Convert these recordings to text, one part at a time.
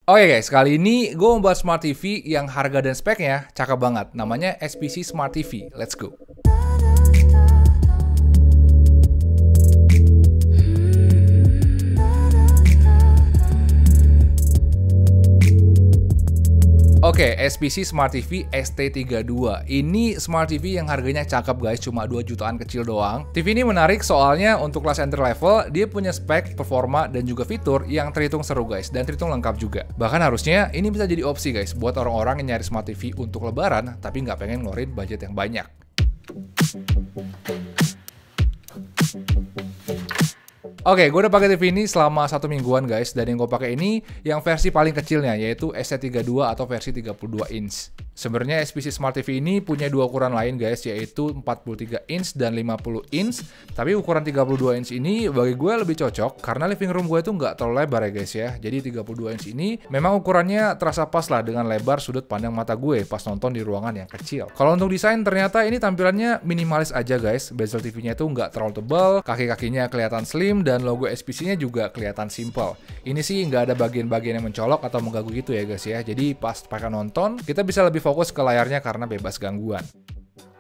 Oke guys, kali ini gue mau bahas Smart TV yang harga dan speknya cakep banget. Namanya SPC Smart TV. Let's go. Oke, SPC Smart TV ST32. Ini Smart TV yang harganya cakep guys, cuma 2 jutaan kecil doang. TV ini menarik soalnya untuk kelas entry level, dia punya spek, performa, dan juga fitur yang terhitung seru guys, dan terhitung lengkap juga. Bahkan harusnya ini bisa jadi opsi guys, buat orang-orang yang nyari Smart TV untuk lebaran, tapi nggak pengen ngeluarin budget yang banyak. Oke, gue udah pakai TV ini selama 1 mingguan guys, dan yang gue pakai ini yang versi paling kecilnya, yaitu ST32 atau versi 32 inch. Sebenarnya SPC Smart TV ini punya 2 ukuran lain guys, yaitu 43 inch dan 50 inch. Tapi ukuran 32 inch ini bagi gue lebih cocok, karena living room gue itu nggak terlalu lebar ya guys ya. Jadi 32 inch ini memang ukurannya terasa pas lah dengan lebar sudut pandang mata gue pas nonton di ruangan yang kecil. Kalau untuk desain ternyata ini tampilannya minimalis aja guys. Bezel TV-nya itu nggak terlalu tebal, kaki-kakinya kelihatan slim, dan logo SPC-nya juga kelihatan simple. Ini sih nggak ada bagian-bagian yang mencolok atau mengganggu gitu ya guys ya. Jadi pas pakai nonton, kita bisa lebih fokus ke layarnya karena bebas gangguan.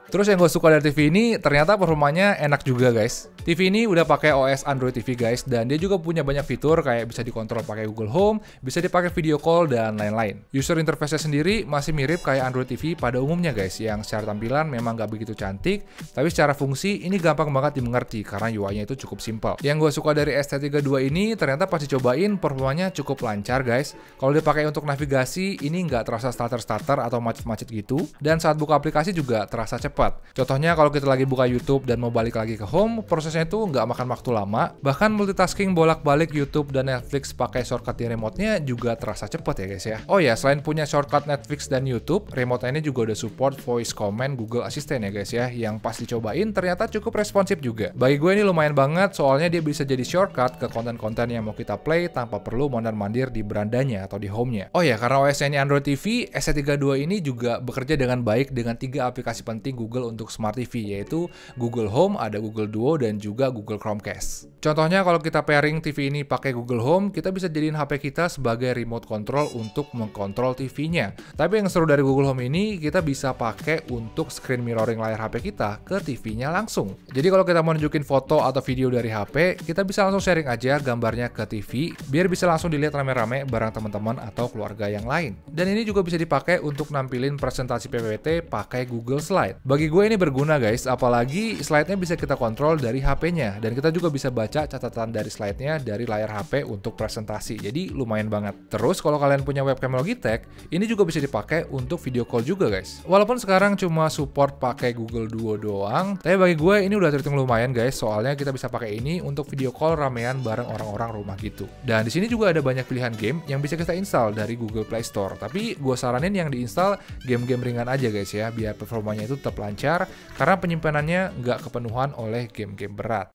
Terus yang gue suka dari TV ini, ternyata performanya enak juga guys. TV ini udah pakai OS Android TV guys, dan dia juga punya banyak fitur kayak bisa dikontrol pakai Google Home, bisa dipakai video call, dan lain-lain. User interface-nya sendiri masih mirip kayak Android TV pada umumnya guys, yang secara tampilan memang gak begitu cantik, tapi secara fungsi ini gampang banget dimengerti karena UI-nya itu cukup simple. Yang gue suka dari ST32 ini, ternyata pas dicobain performanya cukup lancar guys. Kalau dipakai untuk navigasi, ini nggak terasa stutter-stutter atau macet-macet gitu, dan saat buka aplikasi juga terasa cepat. Contohnya kalau kita lagi buka YouTube dan mau balik lagi ke home, prosesnya itu nggak makan waktu lama. Bahkan multitasking bolak-balik YouTube dan Netflix pakai shortcut di remote-nya juga terasa cepat ya guys ya. Oh ya, selain punya shortcut Netflix dan YouTube, remote-nya ini juga udah support voice command Google Assistant ya guys ya, yang pas dicobain ternyata cukup responsif juga. Bagi gue ini lumayan banget, soalnya dia bisa jadi shortcut ke konten-konten yang mau kita play tanpa perlu mondar-mandir di berandanya atau di home-nya. Oh ya, karena OS-nya ini Android TV, ST32 ini juga bekerja dengan baik dengan 3 aplikasi penting Google untuk Smart TV, yaitu Google Home, ada Google Duo, dan juga Google Chromecast. Contohnya kalau kita pairing TV ini pakai Google Home, kita bisa jadiin HP kita sebagai remote control untuk mengkontrol TV-nya. Tapi yang seru dari Google Home ini, kita bisa pakai untuk screen mirroring layar HP kita ke TV-nya langsung. Jadi kalau kita mau nunjukin foto atau video dari HP, kita bisa langsung sharing aja gambarnya ke TV, biar bisa langsung dilihat rame-rame bareng teman-teman atau keluarga yang lain. Dan ini juga bisa dipakai untuk nampilin presentasi PPT pakai Google Slide. Bagi gue ini berguna guys, apalagi slide-nya bisa kita kontrol dari HP-nya, dan kita juga bisa baca catatan dari slide-nya dari layar HP untuk presentasi. Jadi lumayan banget. Terus kalau kalian punya webcam Logitech, ini juga bisa dipakai untuk video call juga guys. Walaupun sekarang cuma support pakai Google Duo doang, tapi bagi gue ini udah terhitung lumayan guys, soalnya kita bisa pakai ini untuk video call ramean bareng orang-orang rumah gitu. Dan di sini juga ada banyak pilihan game yang bisa kita install dari Google Play Store. Tapi gue saranin yang diinstal game-game ringan aja guys ya, biar performanya itu tetap lancar, karena penyimpanannya nggak kepenuhan oleh game-game berat.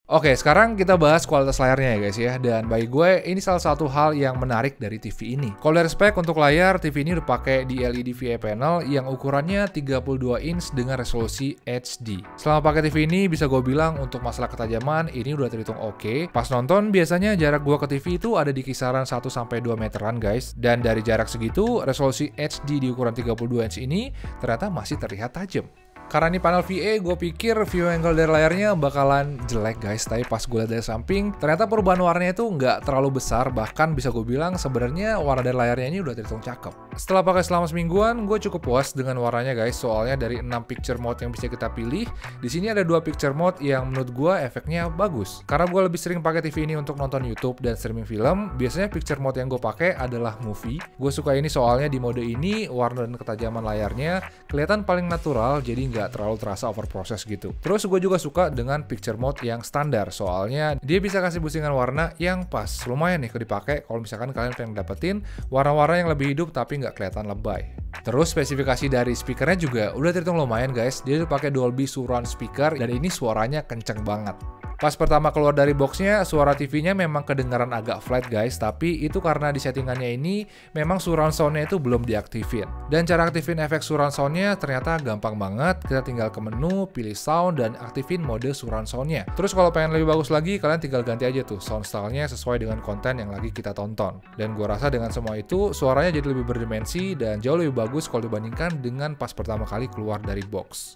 Oke, sekarang kita bahas kualitas layarnya ya guys ya, dan bagi gue ini salah satu hal yang menarik dari TV ini. Kalau dari spek untuk layar, TV ini udah pakai di LED VA panel yang ukurannya 32 inch dengan resolusi HD. Selama pakai TV ini bisa gue bilang untuk masalah ketajaman ini udah terhitung oke. Pas nonton biasanya jarak gue ke TV itu ada di kisaran 1-2 meteran guys, dan dari jarak segitu resolusi HD di ukuran 32 inch ini ternyata masih terlihat tajam. Karena ini panel VA, gue pikir view angle dari layarnya bakalan jelek guys, tapi pas gue lihat dari samping, ternyata perubahan warnanya itu nggak terlalu besar, bahkan bisa gue bilang sebenarnya warna dari layarnya ini udah terhitung cakep. Setelah pakai selama semingguan, gue cukup puas dengan warnanya guys, soalnya dari 6 picture mode yang bisa kita pilih, di sini ada 2 picture mode yang menurut gue efeknya bagus. Karena gue lebih sering pakai TV ini untuk nonton YouTube dan streaming film, biasanya picture mode yang gue pakai adalah movie. Gue suka ini soalnya di mode ini warna dan ketajaman layarnya kelihatan paling natural, jadi nggak terlalu terasa overprocess gitu. Terus gue juga suka dengan picture mode yang standar, soalnya dia bisa kasih boosingan warna yang pas. Lumayan nih kalau dipakai kalau misalkan kalian pengen dapetin warna-warna yang lebih hidup tapi nggak kelihatan lebay. Terus spesifikasi dari speakernya juga udah terhitung lumayan guys. Dia tuh pakai Dolby Surround speaker dan ini suaranya kenceng banget. Pas pertama keluar dari boxnya, suara TV-nya memang kedengaran agak flat guys, tapi itu karena di settingannya ini memang surround sound-nya itu belum diaktifin. Dan cara aktifin efek surround sound-nya ternyata gampang banget, kita tinggal ke menu, pilih sound, dan aktifin mode surround sound-nya. Terus kalau pengen lebih bagus lagi, kalian tinggal ganti aja tuh sound style-nya sesuai dengan konten yang lagi kita tonton. Dan gua rasa dengan semua itu, suaranya jadi lebih berdimensi dan jauh lebih bagus kalau dibandingkan dengan pas pertama kali keluar dari box.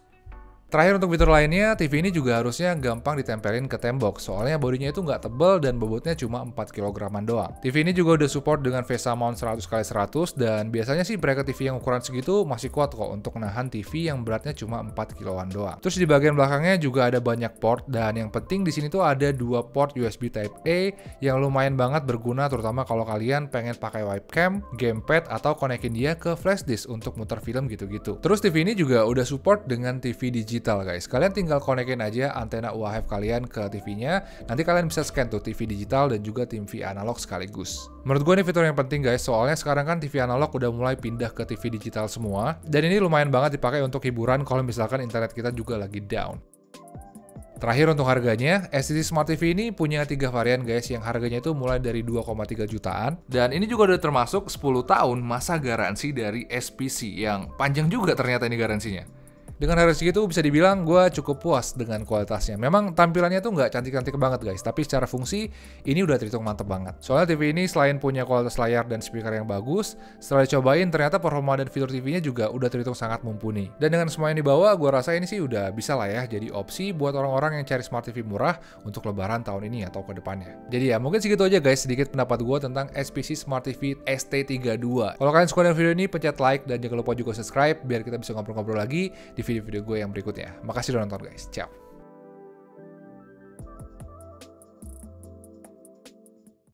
Terakhir untuk fitur lainnya, TV ini juga harusnya gampang ditempelin ke tembok, soalnya bodinya itu nggak tebal dan bobotnya cuma 4 kg doang. TV ini juga udah support dengan VESA mount 100x100 dan biasanya sih bracket TV yang ukuran segitu masih kuat kok untuk nahan TV yang beratnya cuma 4 kiloan doang. Terus di bagian belakangnya juga ada banyak port dan yang penting di sini tuh ada 2 port USB Type A yang lumayan banget berguna terutama kalau kalian pengen pakai webcam, gamepad atau konekin dia ke flash disk untuk muter film gitu-gitu. Terus TV ini juga udah support dengan TV digital guys. Kalian tinggal konekin aja antena UHF kalian ke TV-nya, nanti kalian bisa scan tuh TV digital dan juga TV analog sekaligus. Menurut gue ini fitur yang penting guys, soalnya sekarang kan TV analog udah mulai pindah ke TV digital semua, dan ini lumayan banget dipakai untuk hiburan kalau misalkan internet kita juga lagi down. Terakhir untuk harganya, STC Smart TV ini punya 3 varian guys, yang harganya itu mulai dari 2,3 jutaan. Dan ini juga udah termasuk 10 tahun masa garansi dari SPC, yang panjang juga ternyata ini garansinya. Dengan harga segitu bisa dibilang gue cukup puas dengan kualitasnya. Memang tampilannya tuh nggak cantik-cantik banget guys, tapi secara fungsi ini udah terhitung mantep banget. Soalnya TV ini selain punya kualitas layar dan speaker yang bagus, setelah dicobain ternyata performa dan fitur TV-nya juga udah terhitung sangat mumpuni. Dan dengan semua yang dibawa, gue rasa ini sih udah bisa lah ya jadi opsi buat orang-orang yang cari smart TV murah untuk lebaran tahun ini atau ke depannya. Jadi ya mungkin segitu aja guys, sedikit pendapat gue tentang SPC Smart TV ST32. Kalau kalian suka dengan video ini, pencet like dan jangan lupa juga subscribe biar kita bisa ngobrol-ngobrol lagi di video-video gue yang berikutnya. Makasih udah nonton guys, ciao.